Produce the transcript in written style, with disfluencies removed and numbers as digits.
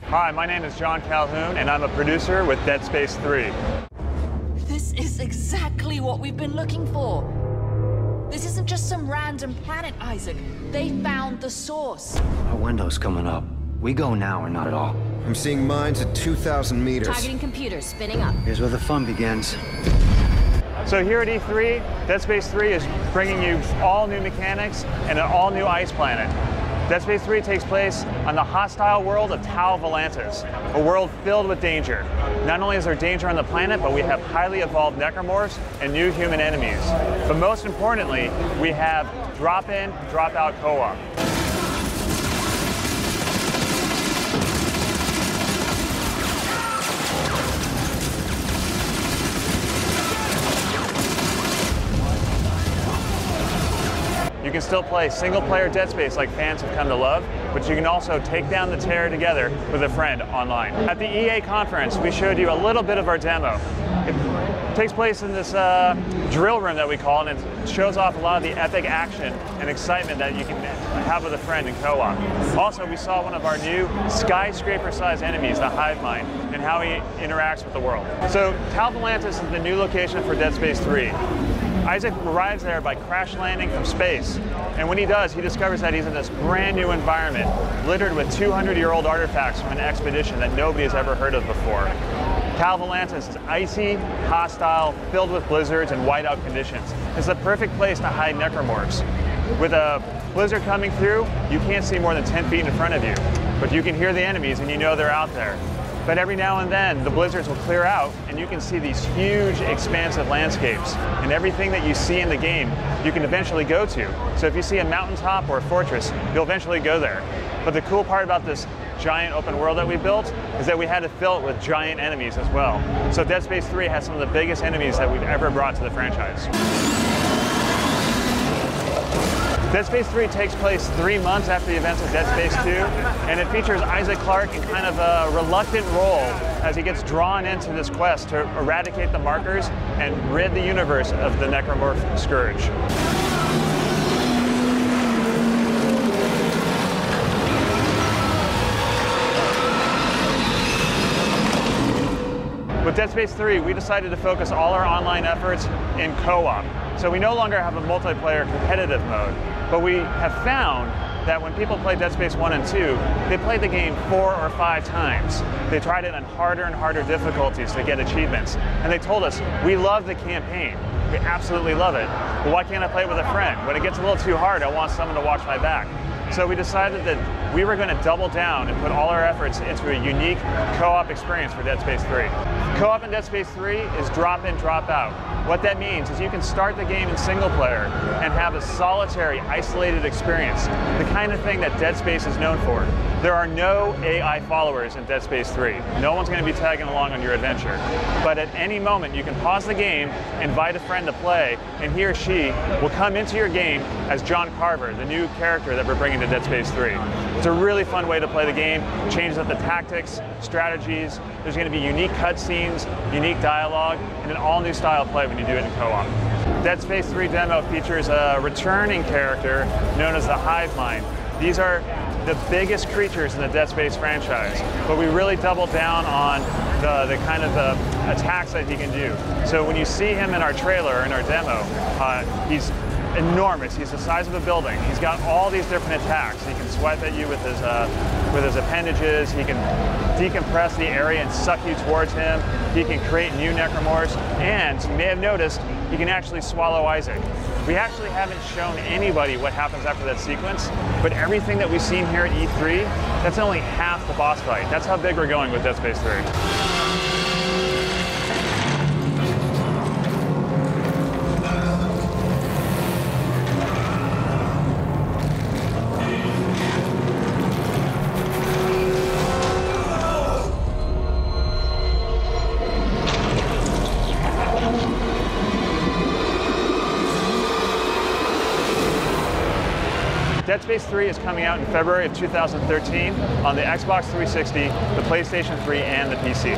Hi, my name is John Calhoun, and I'm a producer with Dead Space 3. This is exactly what we've been looking for. This isn't just some random planet, Isaac. They found the source. Our window's coming up. We go now or not at all. I'm seeing mines at 2,000 meters. Targeting computer, spinning up. Here's where the fun begins. So here at E3, Dead Space 3 is bringing you all new mechanics and an all new ice planet. Dead Space 3 takes place on the hostile world of Tau Volantis, a world filled with danger. Not only is there danger on the planet, but we have highly evolved necromorphs and new human enemies. But most importantly, we have drop-in, drop-out co-op. You can still play single-player Dead Space like fans have come to love, but you can also take down the terror together with a friend online. At the EA conference, we showed you a little bit of our demo. It takes place in this drill room that we call, and it shows off a lot of the epic action and excitement that you can have with a friend in co-op. Also, we saw one of our new skyscraper-sized enemies, the Hive Mind, and how he interacts with the world. So, Tau Volantis is the new location for Dead Space 3. Isaac arrives there by crash landing from space, and when he does, he discovers that he's in this brand new environment, littered with 200-year-old artifacts from an expedition that nobody has ever heard of before. Tau Volantis is icy, hostile, filled with blizzards and whiteout conditions. It's the perfect place to hide necromorphs. With a blizzard coming through, you can't see more than 10 feet in front of you, but you can hear the enemies and you know they're out there. But every now and then, the blizzards will clear out, and you can see these huge, expansive landscapes. And everything that you see in the game, you can eventually go to. So if you see a mountaintop or a fortress, you'll eventually go there. But the cool part about this giant open world that we built is that we had to fill it with giant enemies as well. So Dead Space 3 has some of the biggest enemies that we've ever brought to the franchise. Dead Space 3 takes place 3 months after the events of Dead Space 2, and it features Isaac Clarke in kind of a reluctant role as he gets drawn into this quest to eradicate the markers and rid the universe of the necromorph scourge. With Dead Space 3, we decided to focus all our online efforts in co-op. So we no longer have a multiplayer competitive mode, but we have found that when people play Dead Space 1 and 2, they played the game 4 or 5 times. They tried it on harder and harder difficulties to get achievements. And they told us, we love the campaign. We absolutely love it. But why can't I play it with a friend? When it gets a little too hard, I want someone to watch my back. So we decided that we were going to double down and put all our efforts into a unique co-op experience for Dead Space 3. Co-op in Dead Space 3 is drop in, drop out. What that means is you can start the game in single player and have a solitary, isolated experience, the kind of thing that Dead Space is known for. There are no AI followers in Dead Space 3. No one's going to be tagging along on your adventure. But at any moment, you can pause the game, invite a friend to play, and he or she will come into your game as John Carver, the new character that we're bringing to Dead Space 3. It's a really fun way to play the game. It changes up the tactics, strategies. There's going to be unique cutscenes, unique dialogue, and an all-new style of play when you do it in co-op. Dead Space 3 demo features a returning character known as the Hive Mind. These are the biggest creatures in the Dead Space franchise, but we really doubled down on the kind of attacks that he can do. So when you see him in our trailer, in our demo, he's enormous. He's the size of a building. He's got all these different attacks. He can swipe at you with his appendages. He can decompress the area and suck you towards him. He can create new necromorphs, and you may have noticed he can actually swallow Isaac. We actually haven't shown anybody what happens after that sequence, but everything that we've seen here at E3, that's only half the boss fight. That's how big we're going with Dead Space 3. Dead Space 3 is coming out in February of 2013 on the Xbox 360, the PlayStation 3, and the PC.